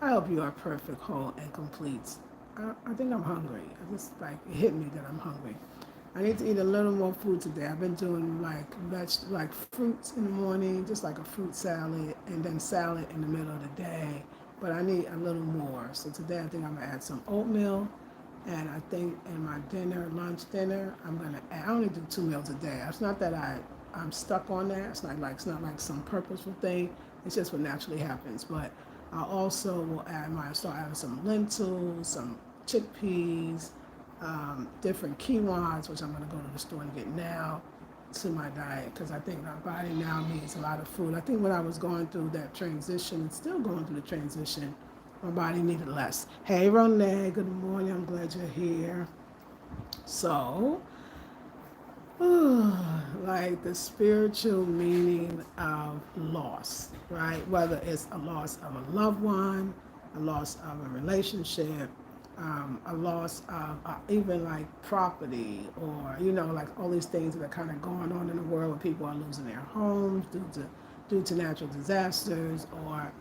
I hope you are perfect, whole, and complete. I think I'm hungry. I just like it hit me that I'm hungry. I need to eat a little more food today. I've been doing like fruits in the morning, just like a fruit salad, and then salad in the middle of the day. But I need a little more. So today I think I'm gonna add some oatmeal, and I think in my lunch dinner, I'm gonna add. I only do 2 meals a day. It's not that I'm stuck on that. It's not like some purposeful thing. It's just what naturally happens. But I also will start adding some lentils, some chickpeas, different quinoas, which I'm going to go to the store and get now to my diet because I think my body now needs a lot of food. I think when I was going through that transition and still going through the transition, my body needed less. Hey, Renee, good morning. I'm glad you're here. So, like the spiritual meaning of loss, right? Whether it's a loss of a loved one, a loss of a relationship, a loss of even like property, or like all these things that are kind of going on in the world where people are losing their homes due to natural disasters, or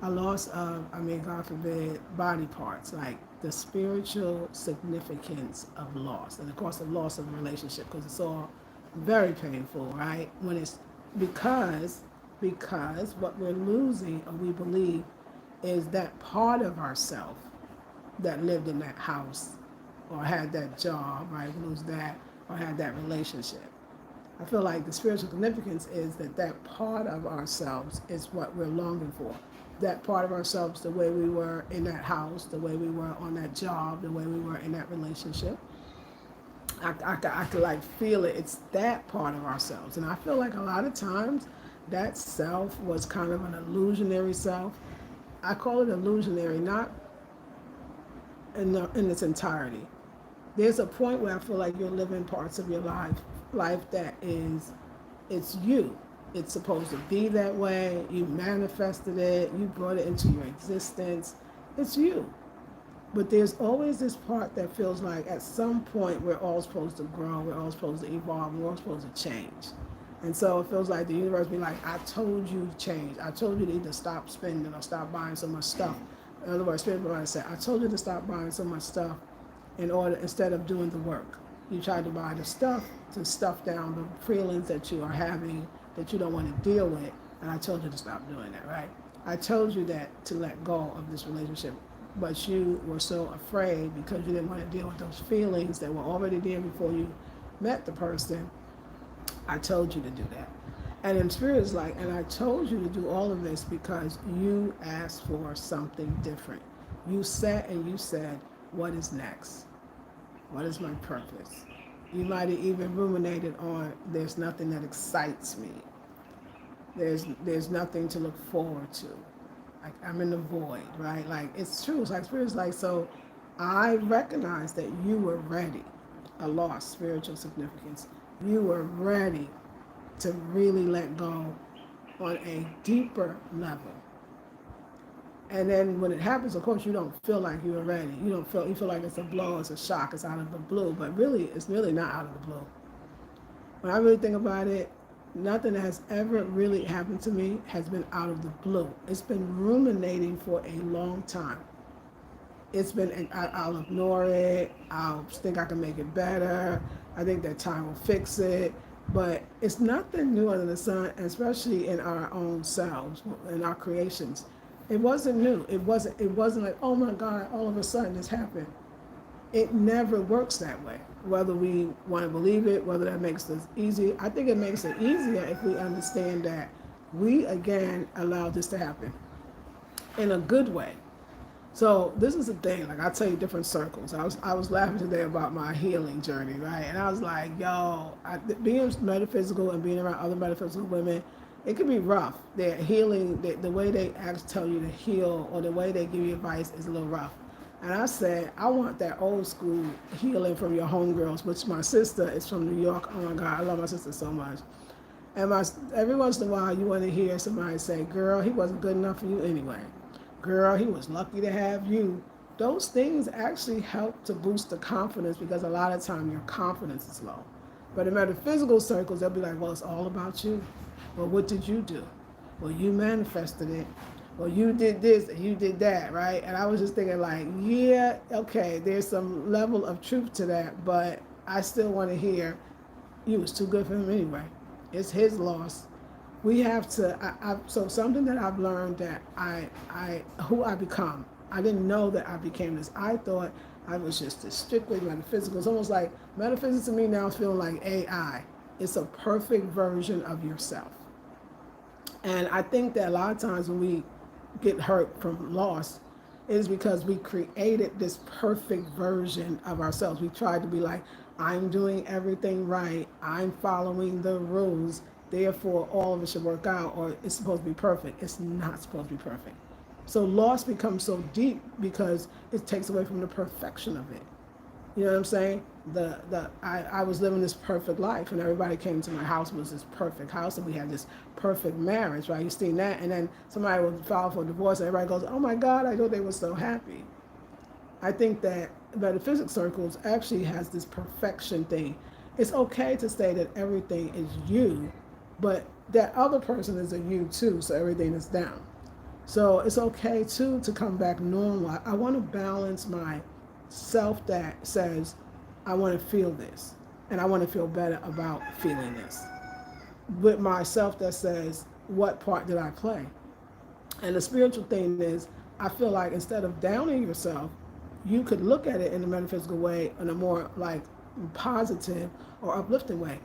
a loss of, God forbid, body parts, like the spiritual significance of loss, and of course the loss of a relationship, because it's all very painful, right? When it's because what we're losing, or we believe, is that part of ourself that lived in that house or had that job, right? Lose that, or had that relationship. I feel like the spiritual significance is that part of ourselves is what we're longing for. That part of ourselves, the way we were in that house, the way we were on that job, the way we were in that relationship. I could like feel it. It's that part of ourselves. And I feel like a lot of times that self was kind of an illusionary self. I call it illusionary, not in its entirety. There's a point where I feel like you're living parts of your life that is, it's you. It's supposed to be that way. You manifested it. You brought it into your existence. It's you. But there's always this part that feels like at some point we're all supposed to grow. We're all supposed to evolve. We're all supposed to change. And so it feels like the universe be like, I told you to change. I told you to either stop spending or stop buying so much stuff. In other words, Spirit Provider said, I told you to stop buying so much stuff instead of doing the work. You tried to buy the stuff to stuff down the feelings that you are having that you don't want to deal with, and I told you to stop doing that, right? I told you that to let go of this relationship, but you were so afraid because you didn't want to deal with those feelings that were already there before you met the person. I told you to do that. And in spirit is like, and I told you to do all of this because you asked for something different. You sat and you said, what is next? What is my purpose? You might have even ruminated on, there's nothing that excites me. There's nothing to look forward to. Like I'm in the void, right? Like it's true. It's like spirit's like, so I recognize that you were ready. A lost spiritual significance. You were ready to really let go on a deeper level. And then when it happens, of course, you don't feel like you were ready. You feel like it's a blow, it's a shock, it's out of the blue. But really, it's really not out of the blue. When I really think about it, nothing that has ever really happened to me has been out of the blue. It's been ruminating for a long time. It's been, I'll ignore it. I'll think I can make it better. I think that time will fix it. But it's nothing new under the sun, especially in our own selves, in our creations. It wasn't new. It wasn't like, oh my God, all of a sudden this happened. It never works that way. Whether we want to believe it, whether that makes us easy. I think it makes it easier if we understand that we, again, allowed this to happen in a good way. So this is the thing, like I tell you different circles. I was laughing today about my healing journey, right? And I was like, being metaphysical and being around other metaphysical women, it can be rough. Their healing, the way they actually tell you to heal or the way they give you advice is a little rough. And I said, I want that old school healing from your homegirls, which my sister is from New York. Oh my God, I love my sister so much. And every once in a while, you want to hear somebody say, girl, he wasn't good enough for you anyway. Girl, he was lucky to have you. Those things actually help to boost the confidence because a lot of time your confidence is low. But in metaphysical circles, they'll be like, well, it's all about you. Well, what did you do? Well, you manifested it. well, you did this and you did that, right? And I was just thinking, like, yeah, okay, there's some level of truth to that, but I still want to hear you was too good for him anyway. It's his loss. We have to. So something that I've learned that who I become. I didn't know that I became this. I thought I was just this strictly metaphysical. It's almost like metaphysics to me now is feeling like AI. It's a perfect version of yourself. And I think that a lot of times when we get hurt from loss, it is because we created this perfect version of ourselves. We tried to be like, I'm doing everything right, I'm following the rules, therefore all of it should work out, or it's supposed to be perfect. It's not supposed to be perfect. So loss becomes so deep because it takes away from the perfection of it. You know what I'm saying? I was living this perfect life, and everybody came to my house was this perfect house, and we had this perfect marriage, right? You seen that, and then somebody would file for divorce, and everybody goes, "Oh my God, I thought they were so happy." I think that metaphysics circles actually has this perfection thing. It's okay to say that everything is you, but that other person is a you too, so everything is them. So it's okay too to come back normal. I want to balance my self that says, I want to feel this and I want to feel better about feeling this, with myself that says, what part did I play? And the spiritual thing is, I feel like instead of downing yourself, you could look at it in a metaphysical way, in a more like positive or uplifting way.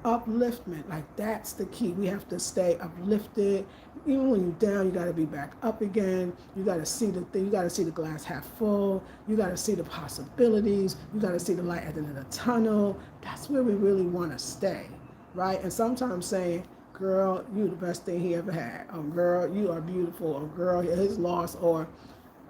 Upliftment, like that's the key. We have to stay uplifted. Even when you're down, you got to be back up again. You got to see the thing. You got to see the glass half full. You got to see the possibilities. You got to see the light at the end of the tunnel. That's where we really want to stay, right? And sometimes saying, girl, you the best thing he ever had. Or girl, you are beautiful. Or girl, his loss. Or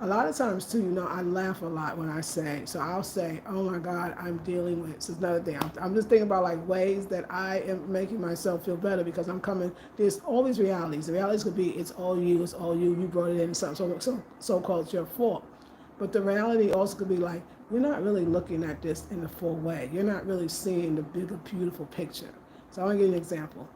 a lot of times too, I laugh a lot when I say, so I'll say, oh my God, I'm dealing with, this is another thing. I'm just thinking about like ways that I am making myself feel better because I'm coming, there's all these realities. The realities could be, it's all you, you brought it in, so-called it's your fault. But the reality also could be like, you're not really looking at this in the full way. You're not really seeing the bigger, beautiful picture. So I want to give you an example.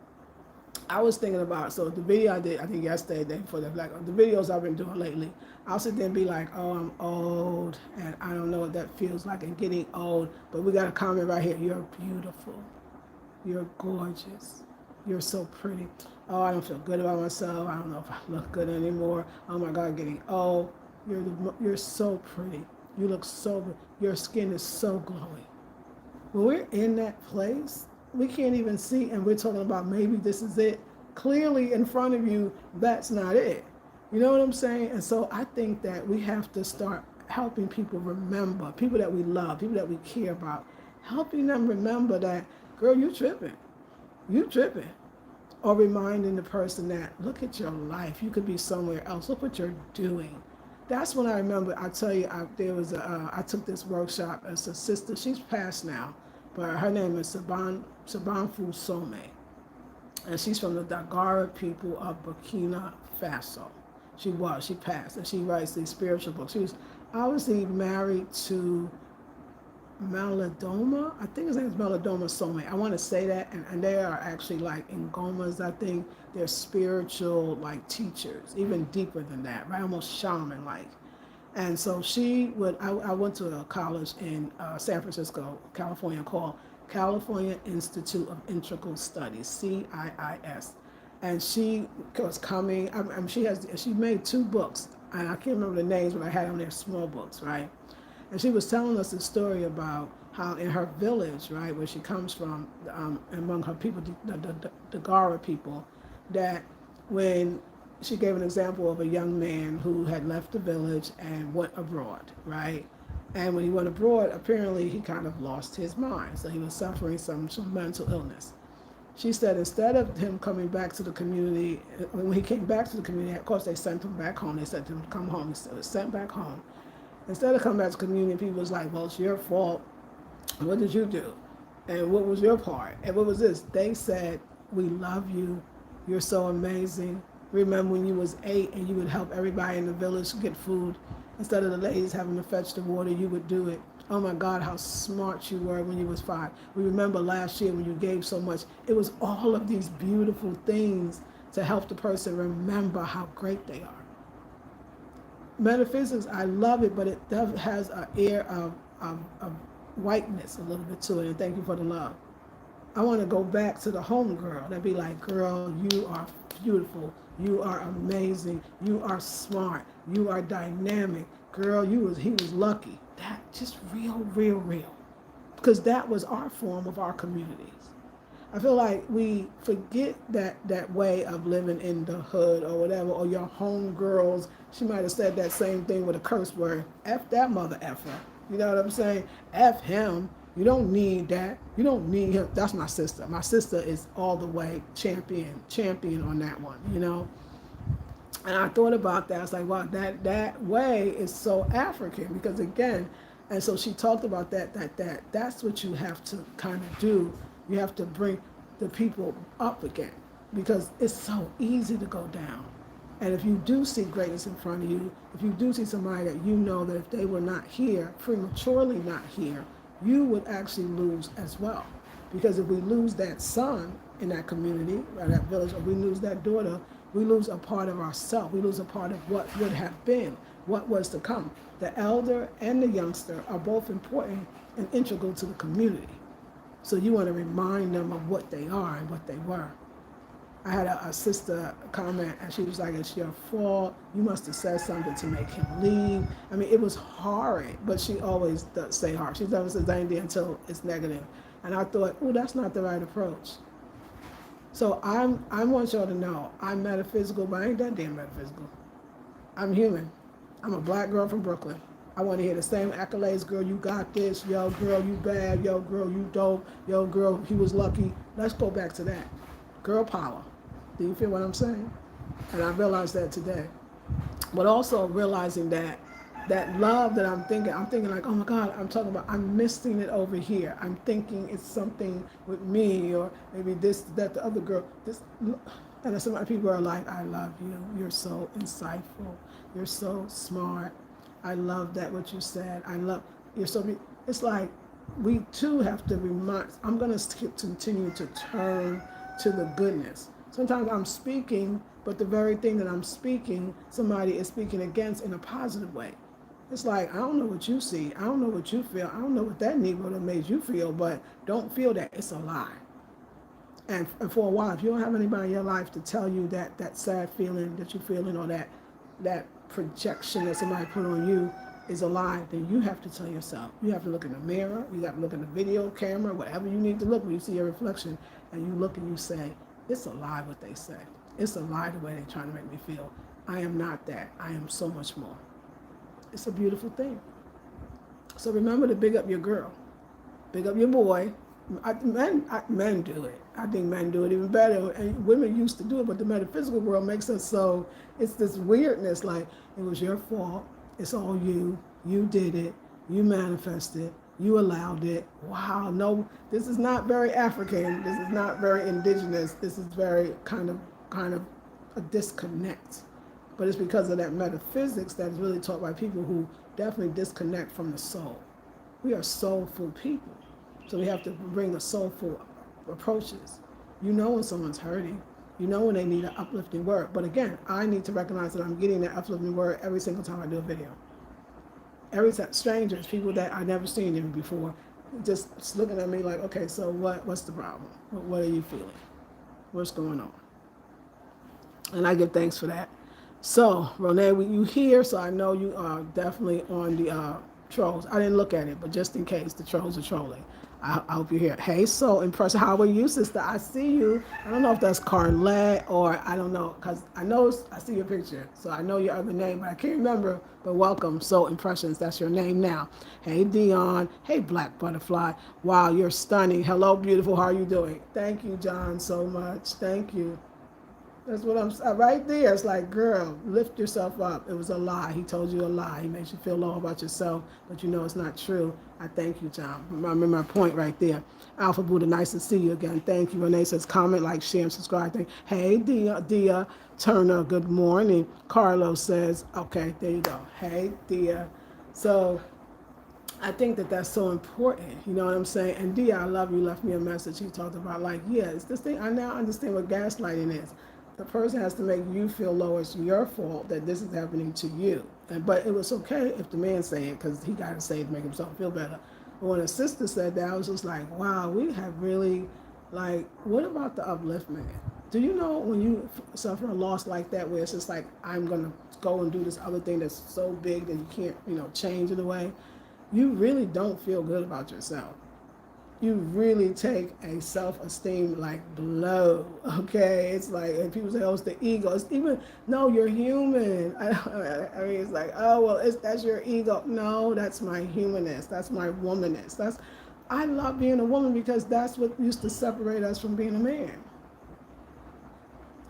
I was thinking about, so the video I did, I think yesterday, day before that, like the videos I've been doing lately, I'll sit there and be like, oh, I'm old, and I don't know what that feels like, and getting old, but we got a comment right here, you're beautiful, you're gorgeous, you're so pretty. Oh, I don't feel good about myself, I don't know if I look good anymore, oh my God, getting old, you're so pretty, you look so good, your skin is so glowing. When we're in that place, we can't even see, and we're talking about maybe this is it. Clearly in front of you, that's not it. You know what I'm saying? And so I think that we have to start helping people remember, people that we love, people that we care about, helping them remember that, girl, you tripping. You tripping. Or reminding the person that, look at your life. You could be somewhere else. Look what you're doing. That's when I remember, I tell you, I took this workshop as a sister. She's passed now, but her name is Sabanfu Some. And she's from the Dagara people of Burkina Faso. She passed, and she writes these spiritual books. She was obviously married to Maladoma. I think his name is Maladoma Some. I want to say that, and they are actually like Ngomas. I think they're spiritual like teachers, even deeper than that, right? Almost shaman like. And so I went to a college in San Francisco, California, called California Institute of Integral Studies, CIIS. And she was coming, she made 2 books, and I can't remember the names, but I had them there, small books, right? And she was telling us a story about how in her village, right, where she comes from, among her people, the Gara people, that when she gave an example of a young man who had left the village and went abroad, right? And when he went abroad, apparently he kind of lost his mind. So he was suffering some mental illness. She said instead of him coming back to the community, when he came back to the community, of course they sent him back home. They said to him to come home. He was sent back home. Instead of coming back to the community, people was like, well, it's your fault. What did you do? And what was your part? And what was this? They said, we love you. You're so amazing. Remember when you was 8 and you would help everybody in the village get food? Instead of the ladies having to fetch the water, you would do it. Oh my God, how smart you were when you was 5. We remember last year when you gave so much. It was all of these beautiful things to help the person remember how great they are. metaphysics, I love it, but it does, has an air of whiteness a little bit to it. And thank you for the love. I want to go back to the home girl. That'd be like, girl, you are beautiful. You are amazing. You are smart. You are dynamic. Girl, he was lucky. That just real, real, real. Because that was our form of our communities. I feel like we forget that way of living in the hood or whatever, or your home girls. She might have said that same thing with a curse word. F that mother effer. You know what I'm saying? F him. You don't need that. You don't need him. That's my sister. My sister is all the way champion on that one, you know? And I thought about that. I was like, wow, that way is so African because again, and so she talked about that's what you have to kind of do. You have to bring the people up again because it's so easy to go down. And if you do see greatness in front of you, if you do see somebody that you know that if they were not here, prematurely not here, you would actually lose as well. Because if we lose that son in that community, or that village, or we lose that daughter, we lose a part of ourselves. We lose a part of what would have been, what was to come. The elder and the youngster are both important and integral to the community. So you want to remind them of what they are and what they were. I had a sister comment, and she was like, it's your fault. You must have said something to make him leave. I mean, it was horrid, but she always does say hard. She never says anything until it's negative. And I thought, oh, that's not the right approach. So I want y'all to know, I'm metaphysical, but I ain't that damn metaphysical. I'm human. I'm a black girl from Brooklyn. I want to hear the same accolades, girl, you got this. Yo, girl, you bad. Yo, girl, you dope. Yo, girl, he was lucky. Let's go back to that. Girl power. Do you feel what I'm saying? And I realized that today. But also realizing that love that I'm thinking like, oh my God, I'm missing it over here. I'm thinking it's something with me or maybe this, that, the other girl. And some other people are like, I love you. You're so insightful. You're so smart. I love that what you said. You're so, it's like we too have to remind, I'm going to continue to turn to the goodness. Sometimes I'm speaking, but the very thing that I'm speaking, somebody is speaking against in a positive way. It's like, I don't know what you see. I don't know what you feel. I don't know what that Negro that made you feel, but don't feel that. It's a lie. And for a while, if you don't have anybody in your life to tell you that sad feeling that you're feeling or that projection that somebody put on you is a lie, then you have to tell yourself. You have to look in the mirror. You have to look in the video camera, whatever you need to look when you see your reflection, and you look and you say, it's a lie what they say. It's a lie the way they're trying to make me feel. I am not that. I am so much more. It's a beautiful thing. So remember to big up your girl. Big up your boy. Men do it. I think men do it even better. And women used to do it, but the metaphysical world makes us so, it's this weirdness like, it was your fault. It's all you. You did it. You manifested. You allowed it. Wow, no, this is not very African. This is not very indigenous. This is very kind of a disconnect. But it's because of that metaphysics that's really taught by people who definitely disconnect from the soul. We are soulful people. So we have to bring the soulful approaches. You know when someone's hurting. You know when they need an uplifting word. But again, I need to recognize that I'm getting that uplifting word every single time I do a video. Every time, strangers, people that I never seen even before, just looking at me like, okay, so what's the problem? What are you feeling? What's going on? And I give thanks for that. So, Renee, you here, so I know you are definitely on the trolls. I didn't look at it, but just in case the trolls are trolling. I hope you're here. Hey, so impressive. How are you, sister? I see you. I don't know if that's Carlette or I don't know, because I know I see your picture. So I know your other name, but I can't remember. But welcome. So Impressions, that's your name now. Hey, Dion. Hey, Black Butterfly. Wow, you're stunning. Hello, beautiful. How are you doing? Thank you, John, so much. Thank you. That's what I'm right there. It's like, girl, lift yourself up. It was a lie. He told you a lie. He makes you feel low about yourself, but you know it's not true. I thank you, John. Remember my point right there. Alpha Buddha, nice to see you again. Thank you. Renee says, comment, like, share, and subscribe. Hey, Dia Turner, good morning. Carlos says, okay, there you go. Hey, Dia. So I think that's so important. You know what I'm saying? And Dia, I love you, left me a message. He talked about like, yeah, it's this thing. I now understand what gaslighting is. The person has to make you feel low. It's your fault that this is happening to you. But it was okay if the man said it because he got to say it to make himself feel better. But when a sister said that, I was just like, wow, we have really, like, what about the upliftment? Do you know when you suffer a loss like that, where it's just like, I'm going to go and do this other thing that's so big that you can't, change it away? You really don't feel good about yourself. You really take a self-esteem like blow. Okay, it's like, and people say, oh, it's the ego. It's even, no, you're human. I mean, it's like, oh well, that's your ego. No, that's my humanness. That's my womanness. I love being a woman because that's what used to separate us from being a man.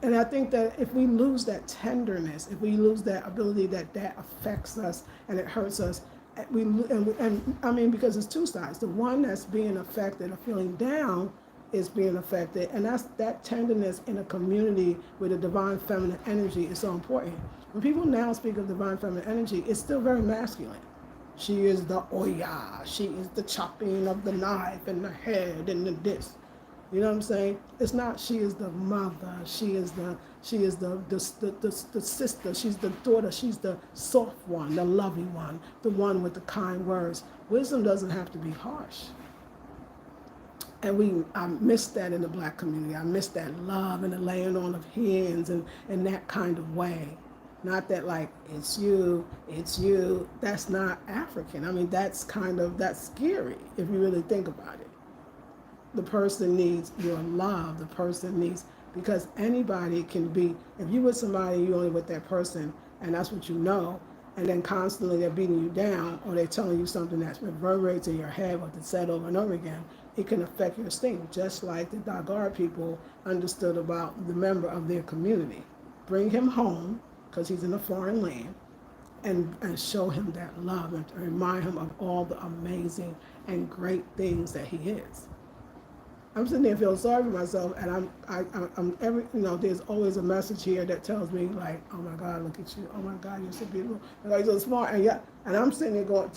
And I think that if we lose that tenderness, if we lose that ability that affects us and it hurts us, and I mean, because it's two sides. The one that's being affected or feeling down is being affected, and that's that tenderness in a community where the divine feminine energy is so important. When people now speak of divine feminine energy, it's still very masculine. She is the oya, she is the chopping of the knife and the head and the this. You know what I'm saying? It's not she is the mother, she is the sister, she's the daughter, she's the soft one, the loving one, the one with the kind words. Wisdom doesn't have to be harsh. And I miss that in the black community. I miss that love and the laying on of hands and that kind of way. Not that like, it's you. That's not African. I mean, that's scary if you really think about it. The person needs your love. The person needs, because anybody can be, if you with somebody, you only with that person, and that's what you know, and then constantly they're beating you down, or they're telling you something that reverberates in your head, what they said over and over again, it can affect your esteem, just like the Dagar people understood about the member of their community. Bring him home, because he's in a foreign land, and show him that love, and remind him of all the amazing and great things that he is. I'm sitting there feeling sorry for myself, and I'm every, there's always a message here that tells me like, oh my God, look at you, oh my God, you're so beautiful, you're so smart, and I'm sitting there going,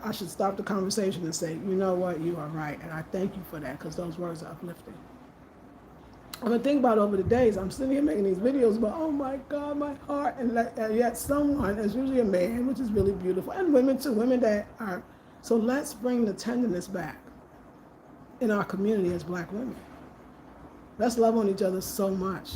I should stop the conversation and say, you know what, you are right, and I thank you for that, because those words are uplifting. I'm gonna think about over the days, I'm sitting here making these videos about, oh my God, my heart, and yet someone, it's usually a man, which is really beautiful, and women too, women that are, so let's bring the tenderness back in our community as black women. Let's love on each other so much.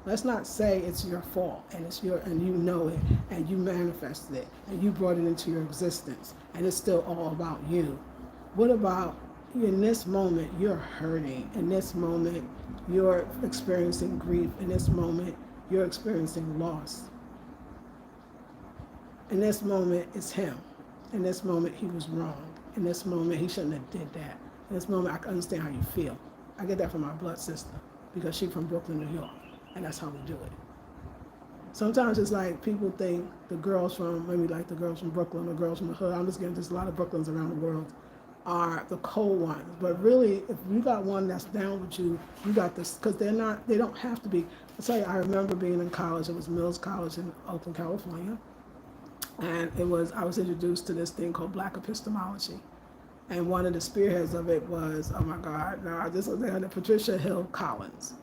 Let's not say it's your fault and and you know it and you manifested it and you brought it into your existence and it's still all about you. What about in this moment you're hurting, in this moment you're experiencing grief, in this moment you're experiencing loss. In this moment it's him. In this moment he was wrong. In this moment he shouldn't have did that. In this moment, I can understand how you feel. I get that from my blood sister because she's from Brooklyn, New York, and that's how we do it. Sometimes it's like people think the girls from, maybe like the girls from Brooklyn or girls from the hood, I'm just getting just a lot of Brooklyns around the world, are the cold ones. But really, if you got one that's down with you, you got this, because they don't have to be. I'll tell you, I remember being in college, it was Mills College in Oakland, California, and I was introduced to this thing called Black epistemology. And one of the spearheads of it was, oh my God, now this was Patricia Hill Collins.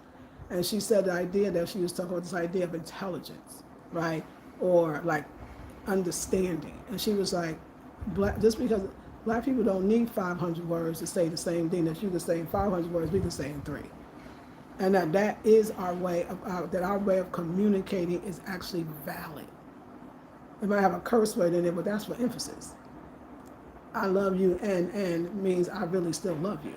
And she said the idea that she was talking about this idea of intelligence, right? Or like understanding. And she was like, just because black people don't need 500 words to say the same thing that you can say in 500 words, we can say in 3. And that is our way of communicating is actually valid. It might have a curse word in it, but that's for emphasis. I love you and means I really still love you.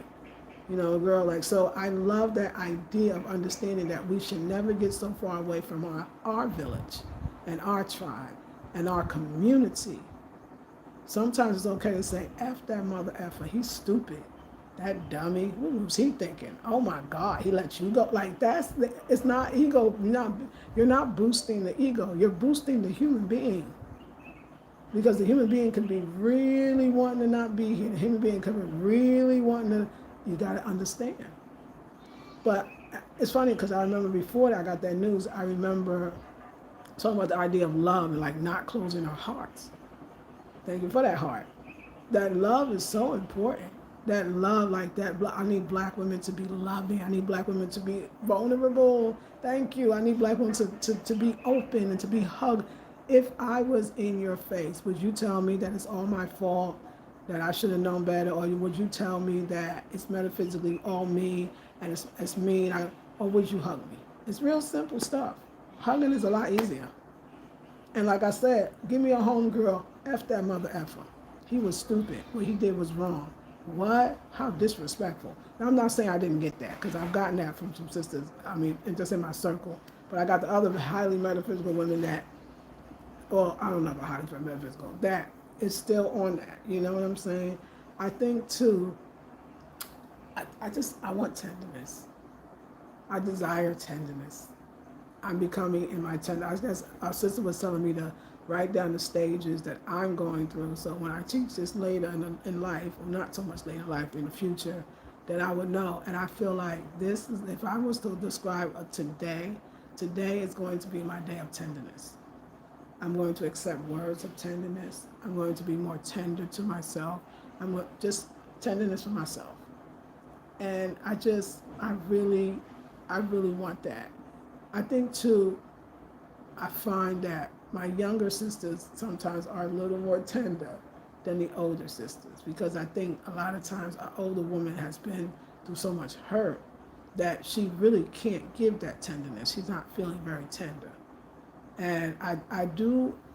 Girl, like, so I love that idea of understanding that we should never get so far away from our village and our tribe and our community. Sometimes it's okay to say, F that mother effer, he's stupid. That dummy, what was he thinking? Oh my God, he let you go. Like it's not ego, you're not boosting the ego, you're boosting the human being. Because the human being can be really wanting to not be here. The human being can be really wanting to, you got to understand. But it's funny because I remember before I got that news, I remember talking about the idea of love and like not closing our hearts. Thank you for that heart. That love is so important. That love, like that, I need black women to be loving. I need black women to be vulnerable. Thank you. I need black women to be open and to be hugged. if I was in your face, would you tell me that it's all my fault, that I should have known better, or would you tell me that it's metaphysically all me and it's me, or would you hug me? It's real simple stuff. Hugging is a lot easier. And like I said, give me a homegirl, F that mother effer. He was stupid. What he did was wrong. What? How disrespectful. Now, I'm not saying I didn't get that, because I've gotten that from some sisters, I mean, just in my circle. But I got the other highly metaphysical women that, well, I don't know about highly metaphysical, that is still on that. You know what I'm saying? I think, too, I want tenderness. I desire tenderness. I'm becoming in my tender. I guess our sister was telling me to write down the stages that I'm going through. So when I teach this later in life, or not so much later in life, in the future, that I would know. And I feel like this is, if I was to describe a today, today is going to be my day of tenderness. I'm going to accept words of tenderness. I'm going to be more tender to myself. Just tenderness for myself. And I really want that. I think, too, I find that my younger sisters sometimes are a little more tender than the older sisters, because I think a lot of times an older woman has been through so much hurt that she really can't give that tenderness. She's not feeling very tender. And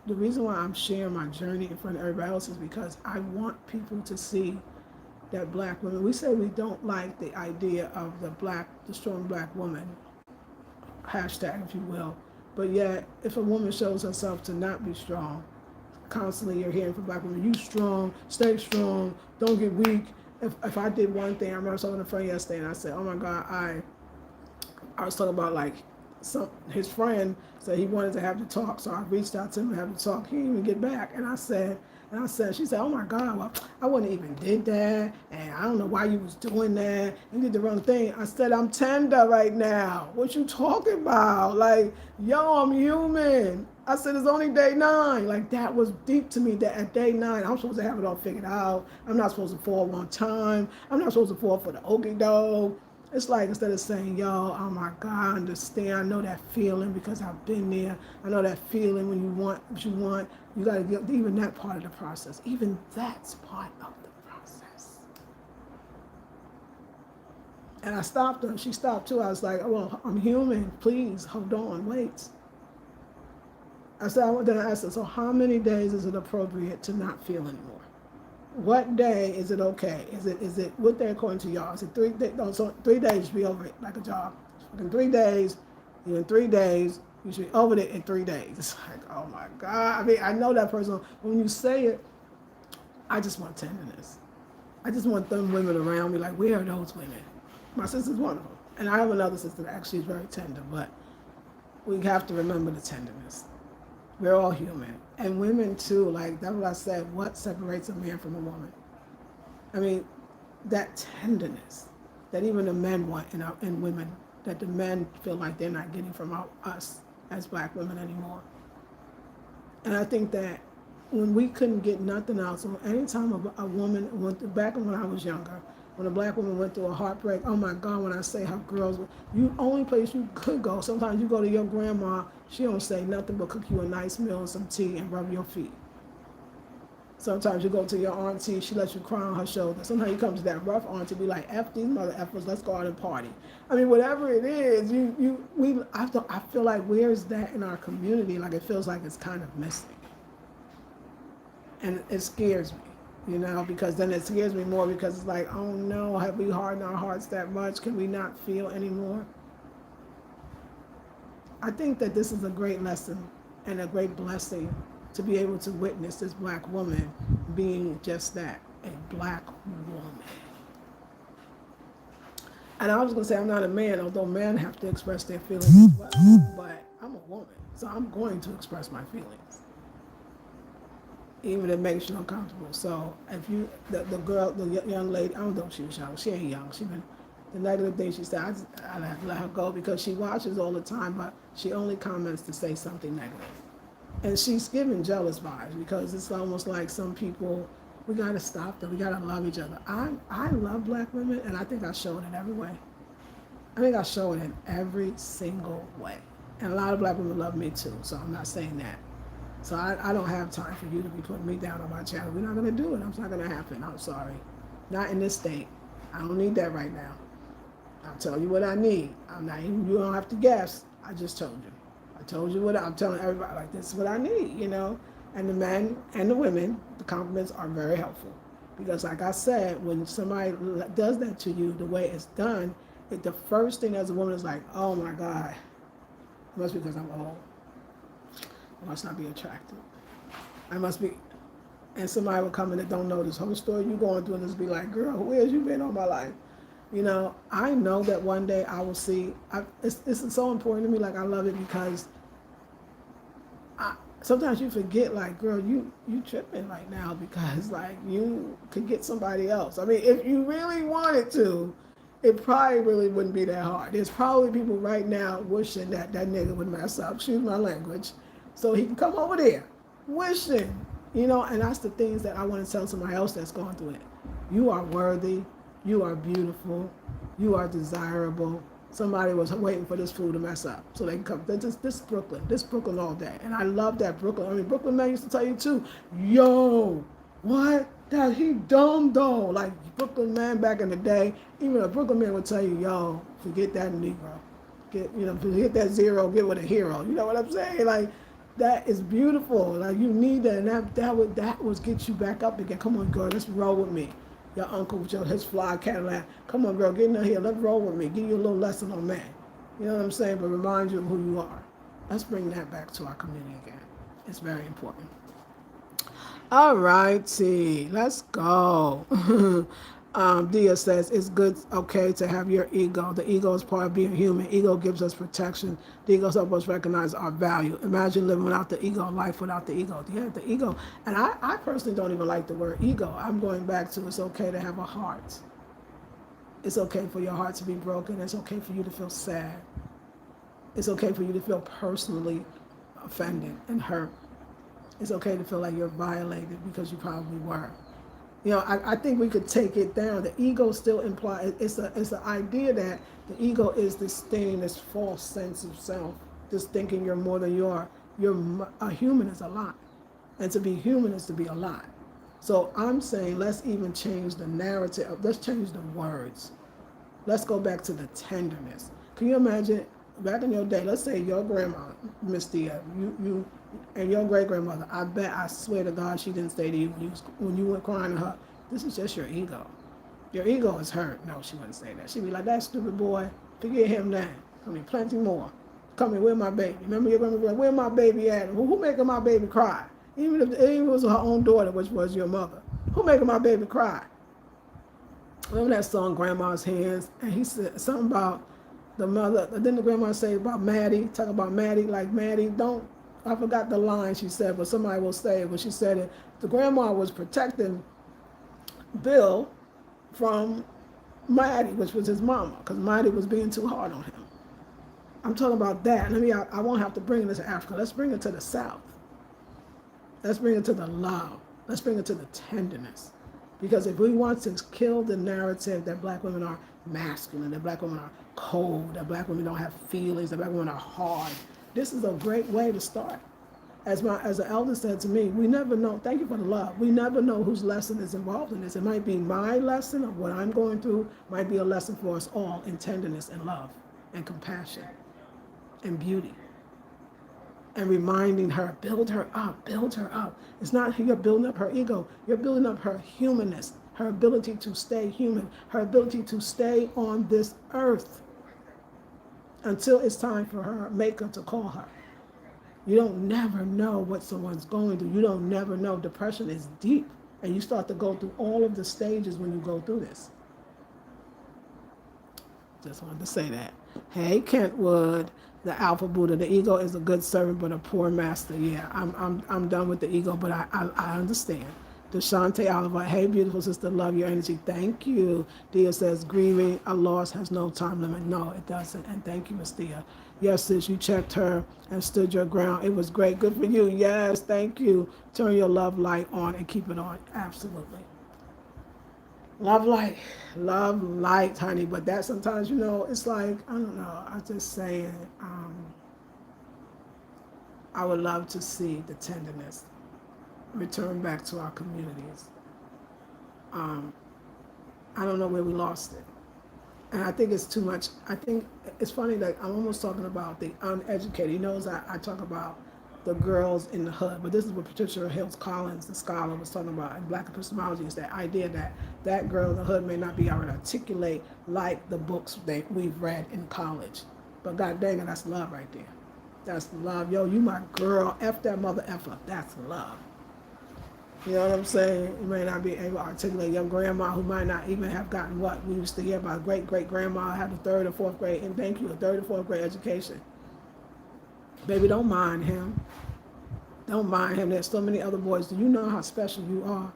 the reason why I'm sharing my journey in front of everybody else is because I want people to see that black women, we say we don't like the idea of the strong black woman, hashtag, if you will. But yet, if a woman shows herself to not be strong, constantly you're hearing from black women, you strong, stay strong, don't get weak. If I did one thing, I remember talking to a friend yesterday, and I said, oh my God, I was talking about, like, his friend said he wanted to have the talk, so I reached out to him to have the talk. He didn't even get back. And I said, she said, oh my God, well, I wouldn't even did that, and I don't know why you was doing that. You did the wrong thing. I said, I'm tender right now. What you talking about? Like, yo, I'm human. I said, it's only day 9. Like, that was deep to me, that at day 9, I'm supposed to have it all figured out. I'm not supposed to fall one time. I'm not supposed to fall for the okie doke. It's like, instead of saying, yo, oh my God, I understand. I know that feeling because I've been there. I know that feeling when you want what you want. You got to get even that part of the process. Even that's part of the process. And I stopped her. She stopped too. I was like, oh, well, I'm human. Please, hold on, wait. Then I asked her, so how many days is it appropriate to not feel anymore? What day is it okay? Is it what day according to y'all? Is it 3 days? No, so 3 days should be over it, like a job. In 3 days, in 3 days, you should be over it in 3 days. It's like, oh my God. I mean, I know that person. When you say it, I just want tenderness. I just want them women around me, like, where are those women? My sister's one of them. And I have another sister that actually is very tender, but we have to remember the tenderness. We're all human. And women too, like that's what I said, what separates a man from a woman? I mean, that tenderness that even the men want in women, that the men feel like they're not getting from us as black women anymore. And I think that when we couldn't get nothing else, anytime a woman went back when I was younger, when a black woman went through a heartbreak, oh my God, when I say how girls, only place you could go, sometimes you go to your grandma, she don't say nothing but cook you a nice meal and some tea and rub your feet. Sometimes you go to your auntie, she lets you cry on her shoulder. Sometimes you come to that rough auntie, be like, F these mother effers, let's go out and party. I mean, whatever it is, I feel like, where is that in our community? Like, it feels like it's kind of missing. And it scares me. Because then it scares me more, because it's like, oh no, have we hardened our hearts that much? Can we not feel anymore? I think that this is a great lesson and a great blessing to be able to witness this black woman being just that, a black woman. And I was going to say I'm not a man, although men have to express their feelings as well, but I'm a woman, so I'm going to express my feelings. Even if it makes you uncomfortable. So if you, the girl, the young lady, I don't know if she was young. She ain't young. The negative thing she said, I have to let her go because she watches all the time, but she only comments to say something negative. And she's giving jealous vibes, because it's almost like some people, we got to stop them. We got to love each other. I love black women, and I think I show it in every way. I think I show it in every single way. And a lot of black women love me too, so I'm not saying that. So I don't have time for you to be putting me down on my channel. We're not going to do it. It's not going to happen. I'm sorry. Not in this state. I don't need that right now. I'll tell you what I need. I'm not even, you don't have to guess. I just told you. I told you what I'm telling everybody. Like, this is what I need, you know? And the men and the women, the compliments are very helpful. Because like I said, when somebody does that to you, the way it's done, the first thing as a woman is like, oh my God, it must be because I'm old. I must not be attractive. I must be, and somebody will come in that don't know this whole story you going through and just be like, girl, where have you been all my life? You know, I know that one day I will see, it's so important to me, like I love it because sometimes you forget, like, girl, you tripping right now because, like, you could get somebody else. I mean, if you really wanted to, it probably really wouldn't be that hard. There's probably people right now wishing that that nigga would mess up, excuse my language, so he can come over there, wishing, you know, and that's the things that I want to tell somebody else that's going through it. You are worthy, you are beautiful, you are desirable. Somebody was waiting for this food to mess up so they can come. This Brooklyn all day. And I love that Brooklyn. I mean, Brooklyn man used to tell you too, yo, what? That he dumb though. Like Brooklyn man back in the day, even a Brooklyn man would tell you, yo, forget that Negro. Forget that zero, get with a hero. You know what I'm saying? Like, that is beautiful. Like, you need that, and that would get you back up again. Come on, girl, let's roll with me. Your uncle with his fly Cadillac. Come on, girl, get in here. Let's roll with me. Give you a little lesson on that. You know what I'm saying? But remind you of who you are. Let's bring that back to our community again. It's very important. All righty, let's go. Dia says, it's good, okay, to have your ego. The ego is part of being human. Ego gives us protection. The ego helps us recognize our value. Imagine living without the ego, life without the ego. Yeah, the ego. And I personally don't even like the word ego. I'm going back to it's okay to have a heart. It's okay for your heart to be broken. It's okay for you to feel sad. It's okay for you to feel personally offended and hurt. It's okay to feel like you're violated because you probably were. You know, I think we could take it down. The ego still implies, it's the idea that the ego is this thing, this false sense of self, this thinking you're more than you are. A human is a lot. And to be human is to be a lot. So I'm saying let's even change the narrative. Let's change the words. Let's go back to the tenderness. Can you imagine back in your day, let's say your grandma, Miss Thea, you and your great-grandmother, I swear to God, she didn't say to you when you went crying to her, this is just your ego. Your ego is hurt. No, she wouldn't say that. She'd be like, that stupid boy, forget him now. I mean, plenty more. Come here, where my baby? Remember your grandma, where my baby at? Who making my baby cry? Even if it was her own daughter, which was your mother. Who making my baby cry? Remember that song, Grandma's Hands? And he said something about the mother. Then the grandma say about Maddie, talk about Maddie, like Maddie, don't, I forgot the line she said, but somebody will say it. But she said it. The grandma was protecting Bill from Maddie, which was his mama, because Maddie was being too hard on him. I'm talking about that. I won't have to bring this to Africa. Let's bring it to the South. Let's bring it to the love. Let's bring it to the tenderness. Because if we want to kill the narrative that black women are masculine, that black women are cold, that black women don't have feelings, that black women are hard, this is a great way to start. As the elder said to me, we never know, thank you for the love, we never know whose lesson is involved in this. It might be my lesson of what I'm going through, might be a lesson for us all in tenderness and love and compassion and beauty. And reminding her, build her up, build her up. It's not you're building up her ego, you're building up her humanness, her ability to stay human, her ability to stay on this earth until it's time for her maker to call her. You don't never know what someone's going through. You don't never know. Depression is deep, and you start to go through all of the stages when you go through this. Just wanted to say that. Hey, Kentwood, the Alpha Buddha. The ego is a good servant, but a poor master. Yeah, I'm done with the ego, but I understand. Deshante Oliver, hey, beautiful sister, love your energy. Thank you. Dia says, grieving a loss has no time limit. No, it doesn't. And thank you, Miss Dia. Yes, sis, you checked her and stood your ground. It was great. Good for you. Yes, thank you. Turn your love light on and keep it on. Absolutely. Love light, honey. But that sometimes, it's like, I don't know. I just say it. I would love to see the tenderness return back to our communities. Um, I don't know where we lost it. And I think it's too much. I think it's funny that I'm almost talking about the uneducated. You know, as I talk about the girls in the hood, but this is what Patricia Hills Collins, the scholar, was talking about in Black Epistemology, is that idea that that girl in the hood may not be able to articulate like the books that we've read in college. But God dang it, that's love right there. That's love. Yo, you my girl. F that mother effer. That's love. You know what I'm saying? You may not be able to articulate your grandma who might not even have gotten what we used to hear about great grandma had a third or fourth grade, and thank you, a third or fourth grade education. Baby, don't mind him. Don't mind him. There's so many other boys. Do you know how special you are?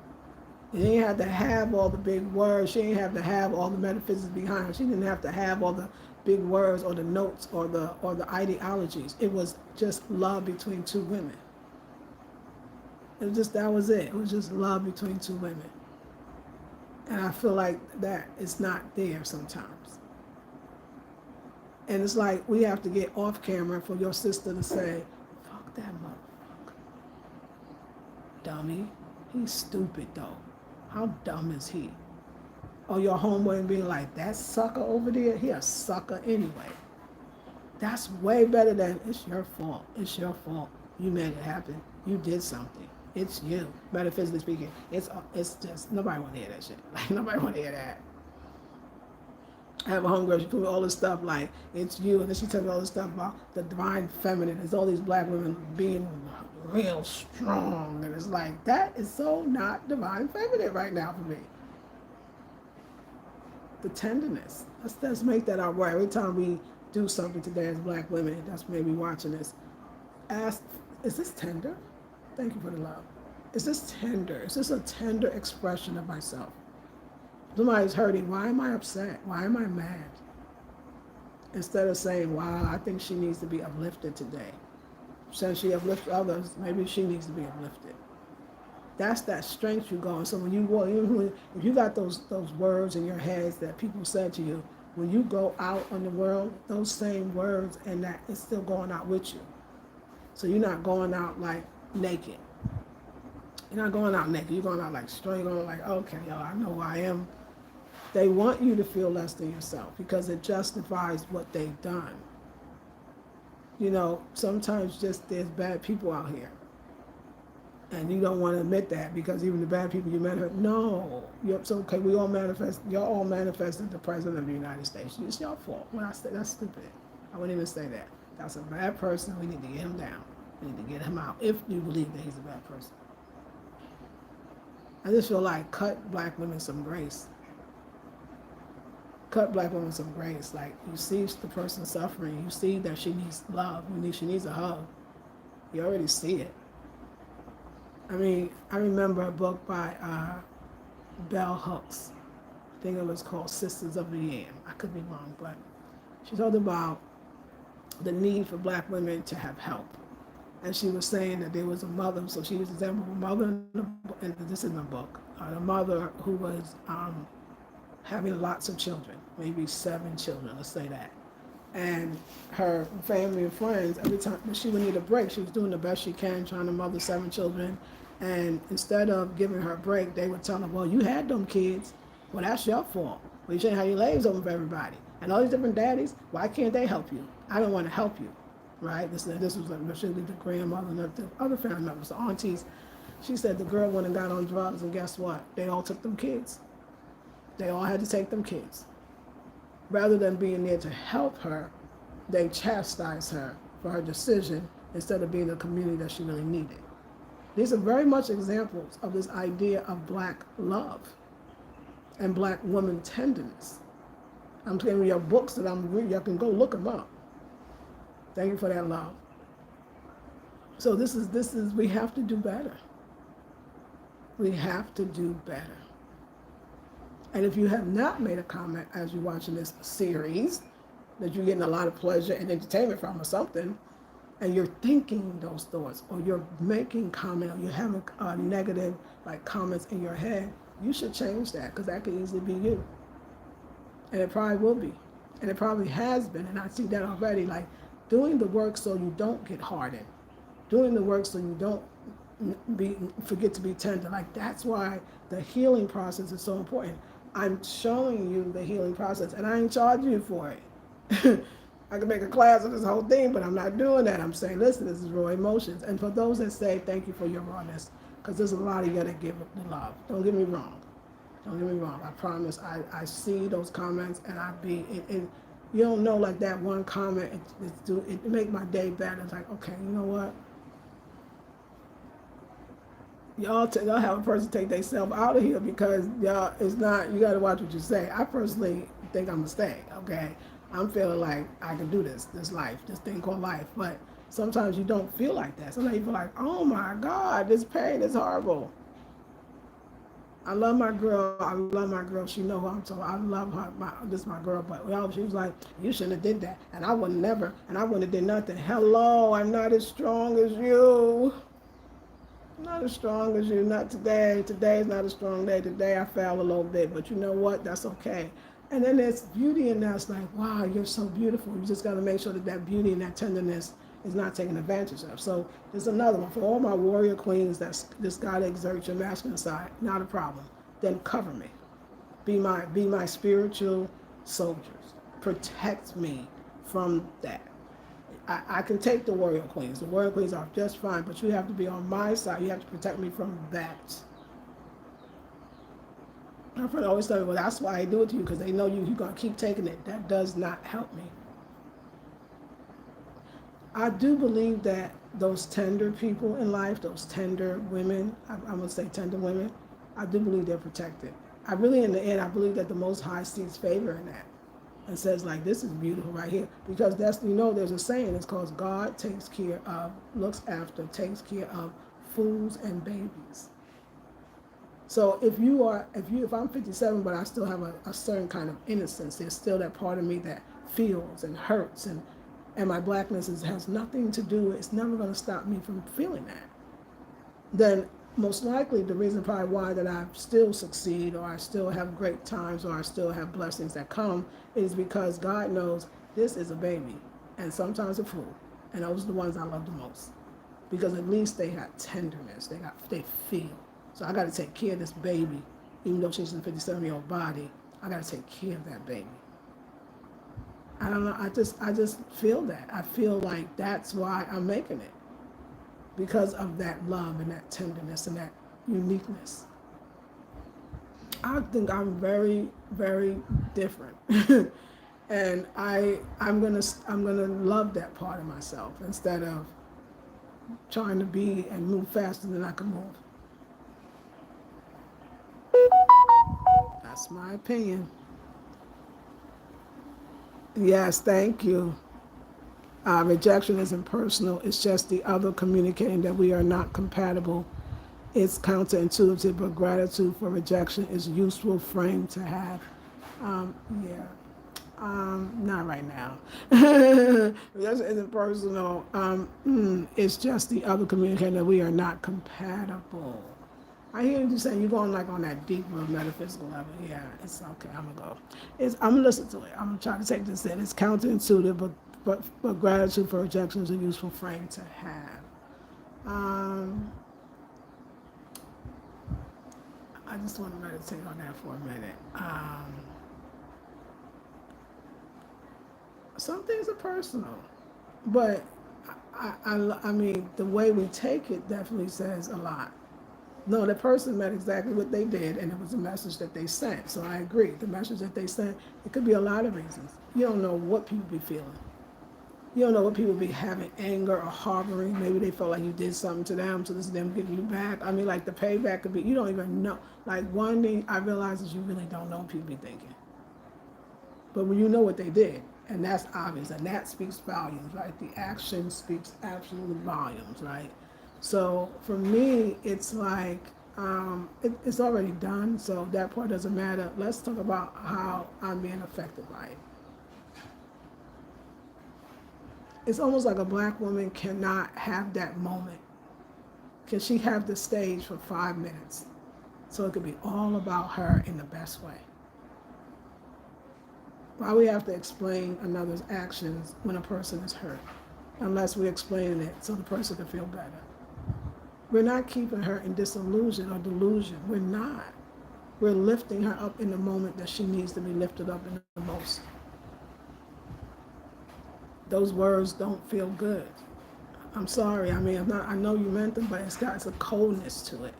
You ain't have to have all the big words. She ain't have to have all the metaphysics behind her. She didn't have to have all the big words or the notes or the ideologies. It was just love between two women. It was just, that was it. It was just love between two women. And I feel like that is not there sometimes. And it's like we have to get off camera for your sister to say, fuck that motherfucker. Dummy. He's stupid though. How dumb is he? Or your homeboy and being like, that sucker over there, he a sucker anyway. That's way better than, it's your fault. It's your fault. You made it happen. You did something. It's you. Metaphysically speaking, it's just, nobody want to hear that shit. Like, nobody want to hear that. I have a homegirl, she told me all this stuff like, it's you, and then she told me all this stuff about the divine feminine. There's all these black women being real strong, and it's like, that is so not divine feminine right now for me. The tenderness. Let's make that our word. Every time we do something today as black women, that's maybe watching this, ask, is this tender? Thank you for the love. Is this tender? Is this a tender expression of myself? Somebody's hurting. Why am I upset? Why am I mad? Instead of saying, wow, I think she needs to be uplifted today. Since she uplifts others, maybe she needs to be uplifted. That's that strength you go on. So when you walk, if you got those words in your heads that people said to you, when you go out on the world, those same words and that is still going out with you. So you're not going out like naked. You're not going out naked. You're going out like straight on, like, okay, yo, I know who I am. They want you to feel less than yourself because it justifies what they've done. You know, sometimes just there's bad people out here. And you don't want to admit that because even the bad people you met, no, it's okay. We all manifest. Y'all all manifested the president of the United States. It's your fault. When I say that's stupid, I wouldn't even say that. That's a bad person. We need to get him down. We need to get him out if you believe that he's a bad person. I just feel like cut black women some grace. Cut black women some grace. Like you see the person suffering, you see that she needs love. She needs a hug. You already see it. I mean, I remember a book by Bell Hooks. I think it was called Sisters of the Yam. I could be wrong, but she talked about the need for black women to have help. And she was saying that there was a mother, so she was an example of a mother, and this is in the book, a mother who was having lots of children, maybe 7 children, let's say that. And her family and friends, every time she would need a break, she was doing the best she can, trying to mother 7 children. And instead of giving her a break, they would tell her, well, you had them kids. Well, that's your fault. Well, you shouldn't have your legs open for everybody. And all these different daddies, why can't they help you? I don't want to help you, right? This was usually the grandmother and the other family members, the aunties. She said the girl went and got on drugs, and guess what? They all took them kids. They all had to take them kids. Rather than being there to help her, they chastised her for her decision instead of being the community that she really needed. These are very much examples of this idea of black love and black woman tenderness. I'm telling you, your books that I'm reading, you can go look them up. Thank you for that love. So this is, we have to do better. We have to do better. And if you have not made a comment as you're watching this series, that you're getting a lot of pleasure and entertainment from or something, and you're thinking those thoughts, or you're making comment, or you're having negative comments in your head, you should change that, because that could easily be you. And it probably will be. And it probably has been, and I see that already, doing the work so you don't get hardened. doing the work so you don't forget to be tender. Like that's why the healing process is so important. I'm showing you the healing process, and I ain't charging you for it. I can make a class of this whole thing, but I'm not doing that. I'm saying, listen, this is raw emotions. And for those that say, thank you for your rawness, because there's a lot of you that give the love. Don't get me wrong. Don't get me wrong. I promise. I see those comments, and you don't know, like that one comment, it make my day better. It's like, okay, you know what? Y'all have a person take themselves out of here because y'all, it's not, you got to watch what you say. I personally think I'm a stay, okay? I'm feeling like I can do this life, this thing called life. But sometimes you don't feel like that. Sometimes you feel like, oh my God, this pain is horrible. I love my girl. I love my girl. She know who I'm talking. I love her. This is my girl. But she was like, you shouldn't have did that. And I would never. And I wouldn't have did nothing. Hello, I'm not as strong as you. Not as strong as you, not today. Today is not a strong day. Today I fell a little bit, but you know what? That's okay. And then there's beauty in that. It's like, wow, you're so beautiful. You just got to make sure that that beauty and that tenderness is not taken advantage of. So there's another one. For all my warrior queens that's just got to exert your masculine side, not a problem. Then cover me. Be my spiritual soldiers. Protect me from that. I can take the warrior queens. The warrior queens are just fine, but you have to be on my side. You have to protect me from that. My friend always tell me, well, that's why I do it to you, because they know you're going to keep taking it. That does not help me. I do believe that those tender people in life, those tender women, I'm going to say tender women, I do believe they're protected. I really, in the end, I believe that the Most High sees favor in that. And says, like, this is beautiful right here. Because that's, there's a saying, it's called God takes care of, looks after, takes care of fools and babies. So if I'm 57, but I still have a certain kind of innocence, there's still that part of me that feels and hurts, and my blackness has nothing to do, it's never going to stop me from feeling that. Then most likely the reason probably why that I still succeed, or I still have great times, or I still have blessings that come, is because God knows this is a baby and sometimes a fool, and those are the ones I love the most, because at least they got tenderness, they feel. So I got to take care of this baby, even though she's in a 57-year-old body. I got to take care of that baby. I don't know. I just feel that. I feel like that's why I'm making it, because of that love and that tenderness and that uniqueness. I think I'm very, very different, and I'm gonna love that part of myself instead of trying to be and move faster than I can move. That's my opinion. Yes, thank you. Rejection isn't personal. It's just the other communicating that we are not compatible. It's counterintuitive, but gratitude for rejection is a useful frame to have. Yeah. Not right now. Rejection isn't personal. It's just the other communicating that we are not compatible. I hear you saying you're going like on that deeper metaphysical level. Yeah, it's okay. I'm gonna go. I'm gonna listen to it. I'm gonna try to take this in. It's counterintuitive, but gratitude for rejection is a useful frame to have. I just want to meditate on that for a minute. Some things are personal, but I mean, the way we take it definitely says a lot. No, the person meant exactly what they did, and it was a message that they sent. So I agree. The message that they sent, it could be a lot of reasons. You don't know what people be feeling. You don't know what people be having, anger or harboring. Maybe they felt like you did something to them, so this is them getting you back. I mean, like the payback could be, you don't even know. Like one thing I realized is you really don't know what people be thinking. But when you know what they did, and that's obvious, and that speaks volumes, right? The action speaks absolute volumes, right? So for me, it's like it's already done, so that part doesn't matter. Let's talk about how I'm being affected by it. It's almost like a black woman cannot have that moment. Can she have the stage for 5 minutes? So it could be all about her in the best way. Why we have to explain another's actions when a person is hurt? unless we're explaining it so the person can feel better. We're not keeping her in disillusion or delusion. We're not. We're lifting her up in the moment that she needs to be lifted up in the most. Those words don't feel good. I'm sorry. I mean, I know you meant them, but it's a coldness to it.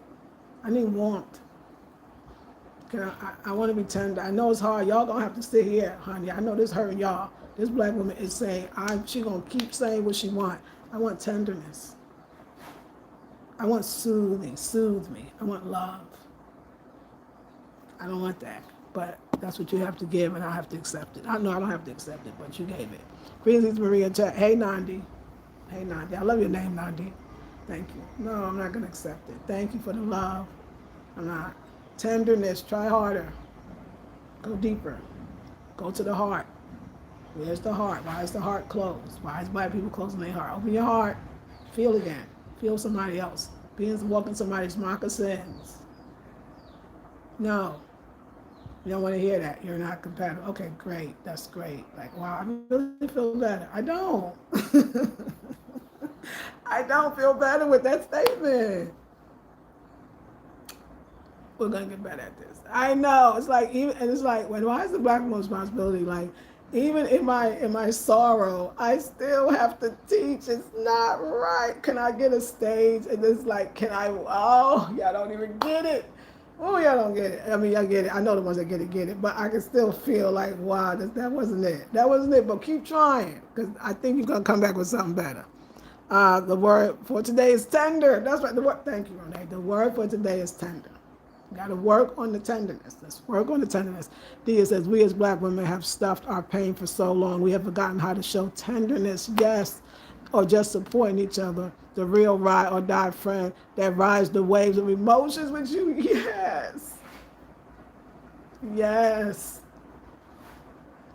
I need warmth. I want to be tender. I know it's hard. Y'all gonna have to sit here, honey. I know this hurting y'all. This black woman is saying, she gonna keep saying what she want. I want tenderness. I want soothing. Soothe me. I want love. I don't want that, but that's what you have to give, and I have to accept it. I know I don't have to accept it, but you gave it. Greetings, Maria Chat. Hey, Nandi. Hey, Nandi. I love your name, Nandi. Thank you. No, I'm not gonna accept it. Thank you for the love. I'm not. Tenderness. Try harder. Go deeper. Go to the heart. Where's the heart? Why is the heart closed? Why is black people closing their heart? Open your heart. Feel again. Feel somebody else. Walking somebody's moccasins. No. You don't want to hear that. You're not compatible. Okay, great. That's great. Like, wow, I really feel better. I don't. I don't feel better with that statement. We're gonna get better at this. I know. It's like why is the black woman's responsibility? Like, even in my sorrow, I still have to teach. It's not right. Can I get a stage? And it's like, y'all don't even get it. Oh, y'all don't get it. I mean, y'all get it. I know the ones that get it. But I can still feel like, wow, that wasn't it. That wasn't it. But keep trying, because I think you're going to come back with something better. The word for today is tender. That's right. Thank you, Renee. The word for today is tender. Got to work on the tenderness. Let's work on the tenderness. Dia says, we as black women have stuffed our pain for so long. We have forgotten how to show tenderness, yes, or just supporting each other. The real ride or die friend that rides the waves of emotions with you. Yes. Yes.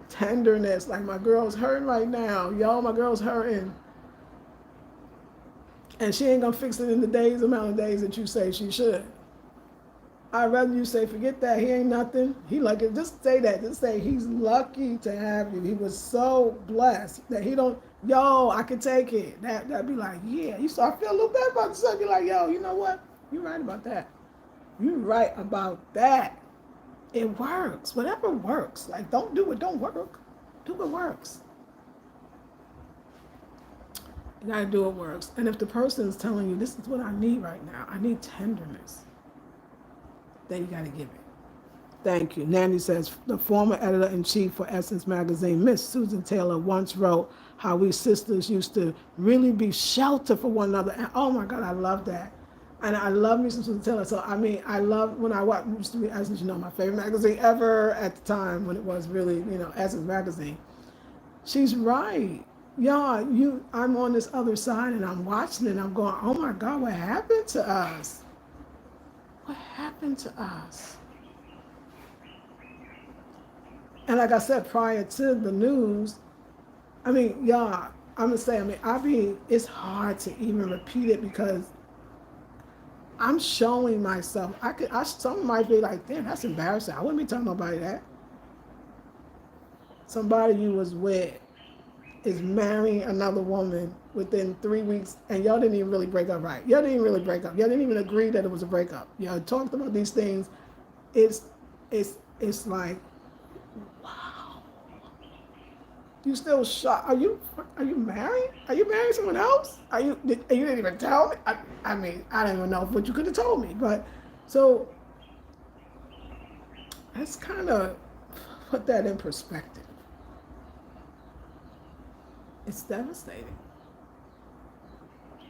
Tenderness. Like, my girl's hurting right now. Y'all, my girl's hurting. And she ain't going to fix it in the amount of days that you say she should. I'd rather you say, forget that. He ain't nothing. He lucky. Just say that. Just say he's lucky to have you. He was so blessed that he don't. Yo, I can take it. That'd be like, yeah. You start feel a little bad about yourself. Be like, yo, you know what? You're right about that. You're right about that. It works. Whatever works. Like, don't do what don't work. Do what works. You gotta do what works. And if the person is telling you, this is what I need right now, I need tenderness, then you got to give it. Thank you. Nanny says, the former editor-in-chief for Essence magazine, Miss Susan Taylor, once wrote how we sisters used to really be shelter for one another. And oh my God, I love that. And I love Miss Susan Taylor. So, I mean, I love when I watched, used to be Essence, my favorite magazine ever at the time when it was really, Essence magazine. She's right. Yeah, I'm on this other side and I'm watching it and I'm going, oh my God, what happened to us? What happened to us? And like I said prior to the news, I mean, y'all, I'm gonna say, it's hard to even repeat it because I'm showing myself. Someone might be like, damn, that's embarrassing. I wouldn't be telling nobody that. Somebody you was with is marrying another woman within 3 weeks, and y'all didn't even really break up right. Y'all didn't even really break up. Y'all didn't even agree that it was a breakup. Y'all talked about these things. It's like, wow. You still shocked? Are you married? Are you marrying someone else? You didn't even tell me. I mean, I don't even know what you could have told me. But so let's kind of put that in perspective. It's devastating.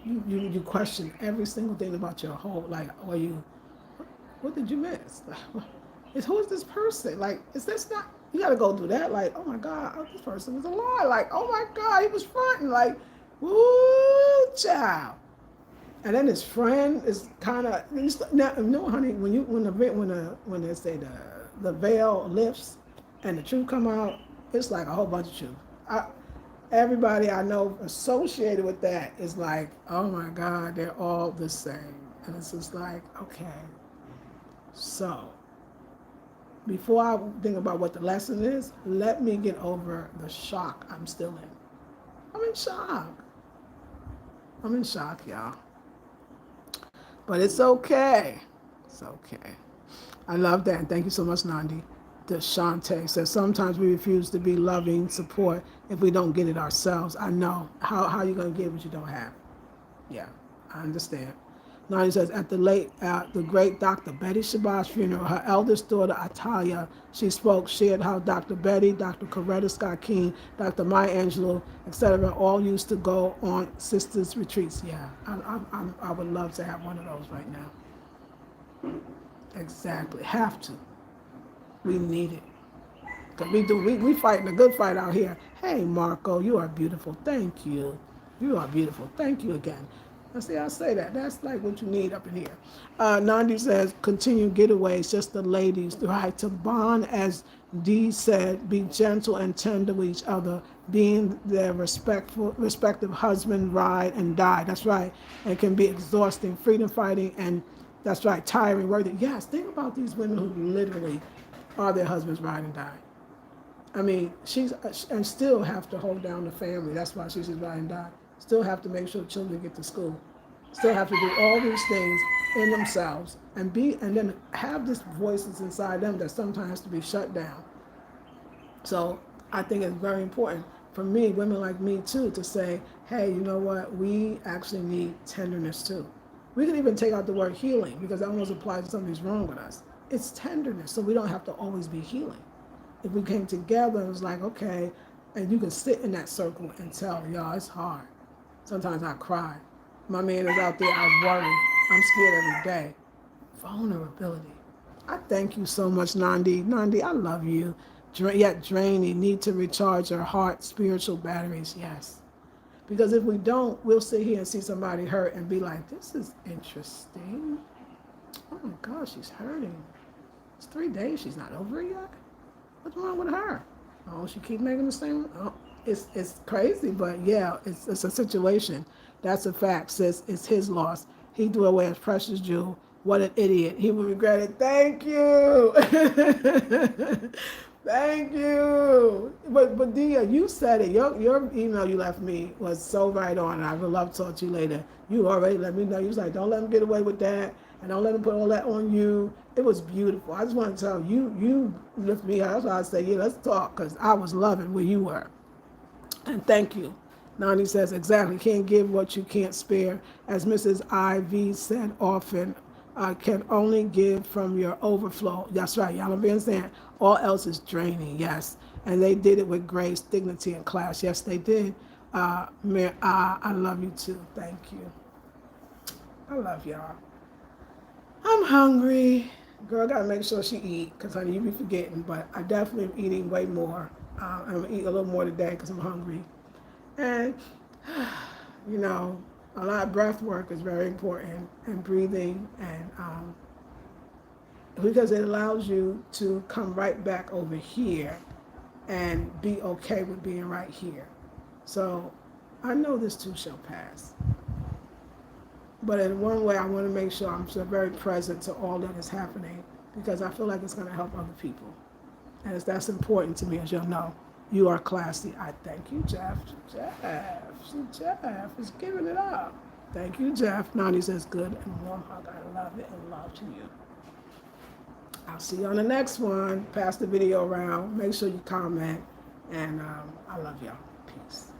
You question every single thing about your whole, like, what did you miss? Who is this person? Like, is this not, you gotta go through that, like, oh my God, this person was a lie. Like, oh my God, he was fronting, like, woo, child. And then his friend is kind of, now, honey, when they say the veil lifts and the truth come out, it's like a whole bunch of truth. Everybody I know associated with that is like, oh my God, they're all the same. And it's just like, okay. So, before I think about what the lesson is, let me get over the shock I'm still in. I'm in shock. I'm in shock, y'all. But it's okay. It's okay. I love that. And thank you so much, Nandi. Deshante says sometimes we refuse to be loving support if we don't get it ourselves. I know. How are you going to get what you don't have? Yeah, I understand. Nani says, at the great Dr. Betty Shabazz funeral, her eldest daughter, Atalia, she spoke, shared how Dr. Betty, Dr. Coretta Scott King, Dr. Maya Angelou, etc., all used to go on sisters' retreats. Yeah, I would love to have one of those right now. Exactly. Have to. We need it. Cause we fighting a good fight out here. Hey Marco, you are beautiful. Thank you. You are beautiful. Thank you again. I see I say that. That's like what you need up in here. Nandi says, continue getaways, just the ladies, right? To bond, as Dee said, be gentle and tender with each other, being their respective husband, ride and die. That's right. And it can be exhausting, freedom fighting, and that's right, tiring, worthy. Yes, think about these women who literally are their husbands, ride and die. I mean, she's and still have to hold down the family. That's why she's ride and die. Still have to make sure children get to school. Still have to do all these things in themselves and then have this voices inside them that sometimes has to be shut down. So I think it's very important for me, women like me too, to say, hey, you know what? We actually need tenderness too. We can even take out the word healing because that almost applies to something's wrong with us. It's tenderness, so we don't have to always be healing. If we came together and was like, okay, and you can sit in that circle and tell, y'all, it's hard. Sometimes I cry. My man is out there, I worry. I'm scared every day. Vulnerability. I thank you so much, Nandi. Nandi, I love you. Yet draining, need to recharge our heart, spiritual batteries, yes. Because if we don't, we'll sit here and see somebody hurt and be like, this is interesting. Oh my gosh, she's hurting. It's 3 days, she's not over it yet? What's wrong with her? Oh, she keep making the same. Oh, it's crazy, but yeah, it's a situation. That's a fact. Sis, it's his loss. He threw away his precious jewel. What an idiot. He will regret it. Thank you. Thank you. But Dia, you said it. Your email you left me was so right on. I would love to talk to you later. You already let me know. You was like, don't let him get away with that. And don't let him put all that on you. It was beautiful. I just want to tell you lift me up. That's why I say, yeah, let's talk, because I was loving where you were. And thank you. Nani says, exactly, can't give what you can't spare. As Mrs. IV said often, can only give from your overflow. That's right, y'all understand? All else is draining, yes. And they did it with grace, dignity, and class. Yes, they did. I love you too. Thank you. I love y'all. I'm hungry. Girl, gotta make sure she eat, because honey, you be forgetting, but I definitely am eating way more. I'm gonna eat a little more today because I'm hungry. And, you know, a lot of breath work is very important, and breathing, and because it allows you to come right back over here and be okay with being right here. So I know this too shall pass. But in one way, I want to make sure I'm so very present to all that is happening, because I feel like it's going to help other people. And that's important to me, as you'll know. You are classy. I thank you, Jeff. Jeff is giving it up. Thank you, Jeff. Nani says, good and warm hug. I love it, and love to you. I'll see you on the next one. Pass the video around. Make sure you comment. And I love y'all. Peace.